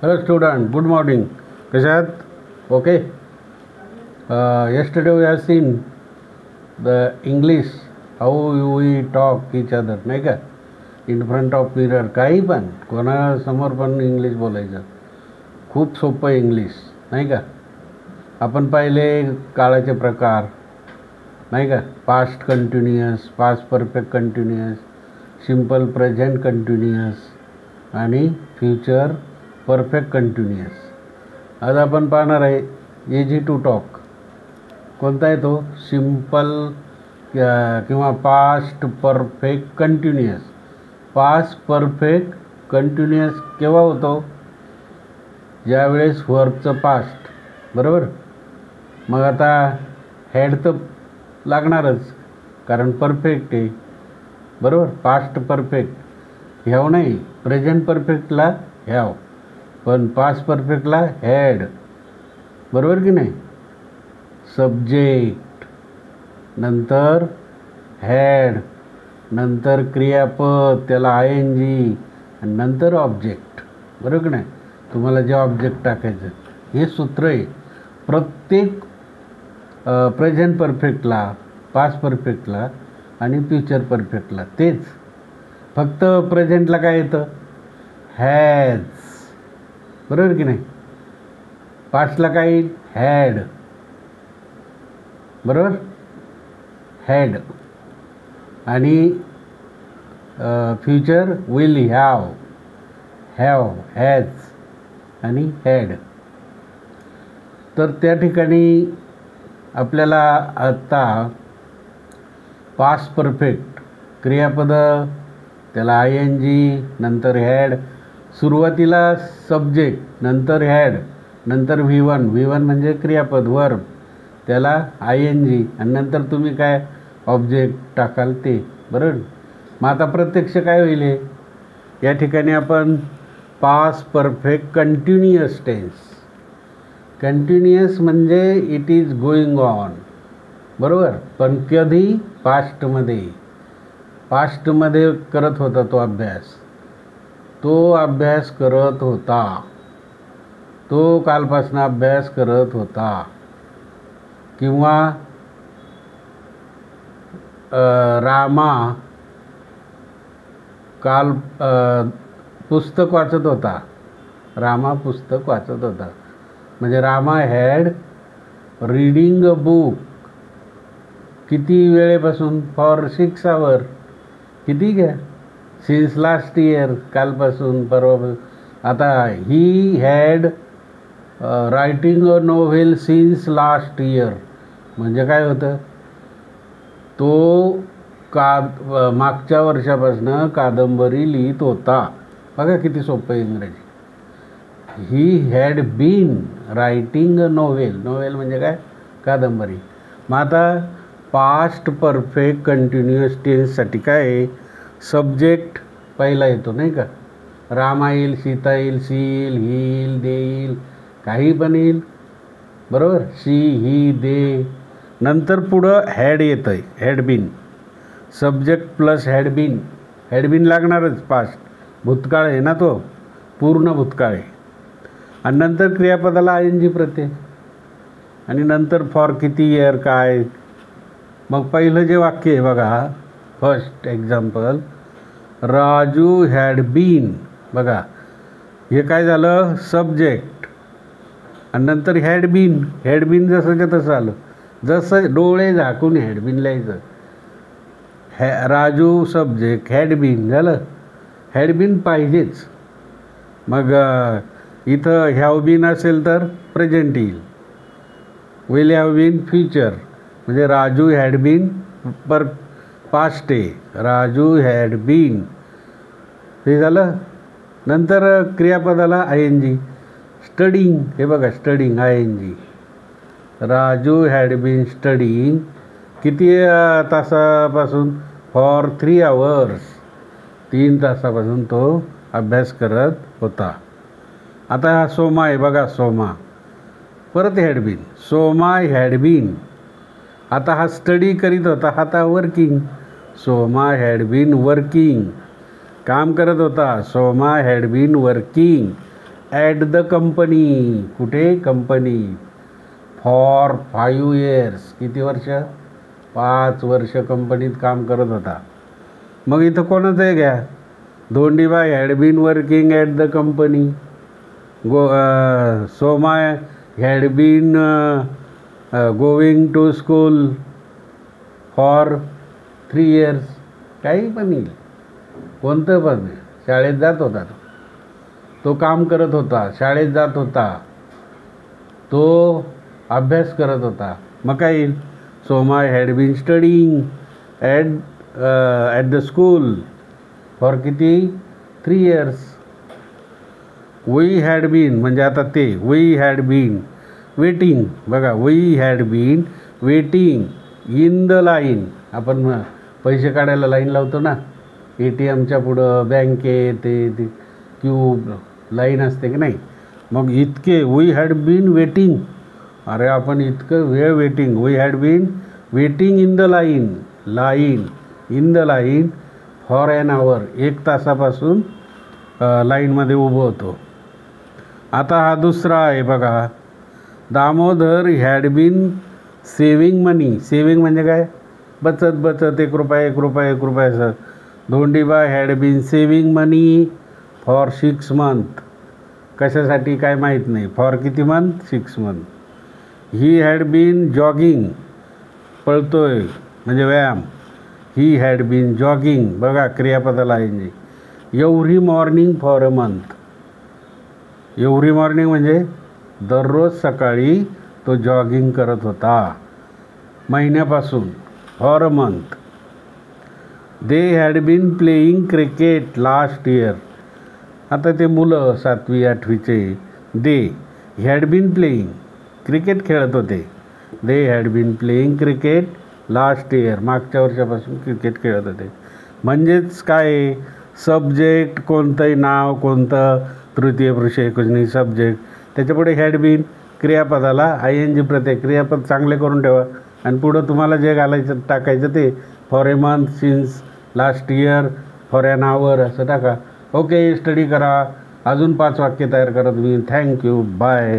Hello student, good morning. कसे आहात? Okay. Yesterday we have seen the English, how we talk each other, नाही का? In front of mirror, काही पण कोणासमोर पण इंग्लिश बोलायचं. खूप सोपं इंग्लिश, नाही का? आपण पाहिले काळाचे प्रकार, नाही का? Past continuous, past perfect continuous, simple present continuous आणि फ्युचर परफेक्ट कंटिन्युअस. आज आपण पाहणार आहे इझी टू टॉक. कोणता आहे तो? सिम्पल किंवा past perfect continuous. Past perfect continuous केव्हा होतो? ज्यावेळेस वर्बचं पास्ट, बरोबर. मग आता हॅड तर लागणारच, कारण परफेक्ट आहे, बरोबर. पास्ट परफेक्ट ह्याव नाही, प्रेझेंट परफेक्टला ह्याव, पण पास्ट परफेक्टला हॅड, बरोबर की नाही. सब्जेक्ट, नंतर हॅड, नंतर क्रियापद त्याला ING, आणि नंतर ऑब्जेक्ट, बरोबर की नाही. तुम्हाला जे ऑब्जेक्ट टाकायचं हे सूत्र आहे प्रत्येक प्रेझेंट परफेक्टला, पास्ट परफेक्टला आणि फ्युचर परफेक्टला. तेच फक्त प्रेझेंटला काय येतं? हॅज, बरोबर की नाही. पास्टला काय येईल? हॅड, बरोबर. हॅड. आणि future will have, have, has आणि हॅड. तर त्या ठिकाणी आपल्याला आता पास्ट परफेक्ट क्रियापद त्याला ING, नंतर हॅड, सुरुवातीला सब्जेक्ट, नंतर हॅड, नंतर V1 म्हणजे क्रियापद वर्ब त्याला ING, आणि नंतर तुम्ही काय ऑब्जेक्ट टाकाल ते, बरोबर. मग आता प्रत्यक्ष काय होईल? या ठिकाणी आपण past perfect continuous tense. Continuous म्हणजे इट इज गोईंग ऑन, बरोबर. पण कधी? पास्टमध्ये. पास्टमध्ये करत होता तो अभ्यास, तो अभ्यास करत होता, तो कालपासून अभ्यास करत होता. किंवा रामा काल पुस्तक वाचत होता. रामा पुस्तक वाचत होता म्हणजे Rama had reading a book. किती वेळेपासून? For 6 hours. किती घ्या? सिन्स लास्ट इयर, कालपासून, परवा. आता he had writing a novel since last year म्हणजे काय होतं? तो मागच्या वर्षापासून कादंबरी लिहित होता. बघा किती सोपं आहे इंग्रजी. He had been writing a novel. Novel म्हणजे काय? कादंबरी. मग आता पास्ट परफेक्ट कंटिन्युअस टेन्ससाठी काय आहे? सब्जेक्ट पहिला येतो, नाही का. रामा येईल, सीता येईल, सी येईल, ही येईल, दे येईल, काही पण येईल, बरोबर. She, he, they. नंतर पुढं हॅड येतं आहे, had been. Subject plus had been. Had been लागणारच. पास्ट भूतकाळ आहे ना, तो पूर्ण भूतकाळ आहे. आणि नंतर क्रियापदाला ING प्रत्यय, आणि नंतर फॉर किती इयर काय. मग पहिलं जे वाक्य आहे बघा, first example, Raju had been. बघा हे काय झालं? सब्जेक्ट, आणि नंतर हॅड बीन. हॅड बीन जसंच्या तसं आलं, जसं डोळे झाकून हॅडबीन लिहायचं. राजू सब्जेक्ट, हॅडबीन झालं. हॅडबीन पाहिजेच. मग इथं हॅव बीन असेल तर प्रेझेंट येईल. विल हॅव बीन फ्युचर, म्हणजे राजू हॅड बीन पास्ट आहे. राजू हॅड बीन, हे झालं. नंतर क्रियापदाला ING. स्टडिंग, हे बघा studying, ING. Raju had been studying. किती तासापासून? For 3 hours. 3 तासापासून तो अभ्यास करत होता. आता हा सोमा आहे बघा, सोमा, परत हॅडबीन. सोमा हॅडबीन. आता हा स्टडी करीत होता, आता working. Soma had been working. काम करत होता. Soma had been working. At the company, कुठे कंपनी, फॉर 5 years, किती वर्ष, 5 वर्ष कंपनीत काम करत होता. मग इथं कोणाचं आहे घ्या, Dhondiba had been working at the company, Soma had been going to school for 3 years, काही पण येईल, कोणतं पण. शाळेत जात होता तो काम करत होता, शाळेत जात होता तो, अभ्यास करत होता. मग काय येईल, Soma had been studying at the school for किती, 3 years. वी हॅड बीन म्हणजे आता ते, वी हॅड बीन वेटिंग, बघा, we had been waiting in the line. आपण पैसे काढायला लाईन लावतो ना, ATMच्या पुढं, बँकेत ते क्यूब लाईन असते की नाही. मग इतके वी हॅड बीन वेटिंग, अरे आपण इतकं वेळ waiting, we had been waiting in the line in the line for an hour, 1 तासापासून लाईनमध्ये उभं होतो. आता हा दुसरा आहे बघा, Damodar had been saving money. Saving म्हणजे काय, बचत, 1 रुपया sir. Dhondiba had been saving money for 6 months, कशासाठी काय माहीत नाही, फॉर किती month, 6 months. He had been jogging, पळतोय म्हणजे व्यायाम, ही हॅड बीन जॉगिंग, बघा क्रियापदाला आहे. Every morning for a month, every morning म्हणजे दररोज सकाळी तो जॉगिंग करत होता, महिन्यापासून, for a month. They had been playing cricket last year. आता ते मुलं 7वी 8वीचे, they had been playing, cricket खेळत होते. They had been playing cricket last year, मागच्या वर्षापासून क्रिकेट खेळत होते. म्हणजेच काय, सब्जेक्ट कोणतंही नाव, कोणतं तृतीय पुरुष एकवचनी सब्जेक्ट, त्याच्यापुढे हॅड बीन, क्रियापदाला ING प्रत्यय, क्रियापद चांगले करून ठेवा आणि पुढं तुम्हाला जे घालायचं टाकायचं ते for a month, since, last year, for an आवर असं टाका. ओके, स्टडी करा, अजून 5 वाक्य तयार करा तुम्ही. Thank you, bye.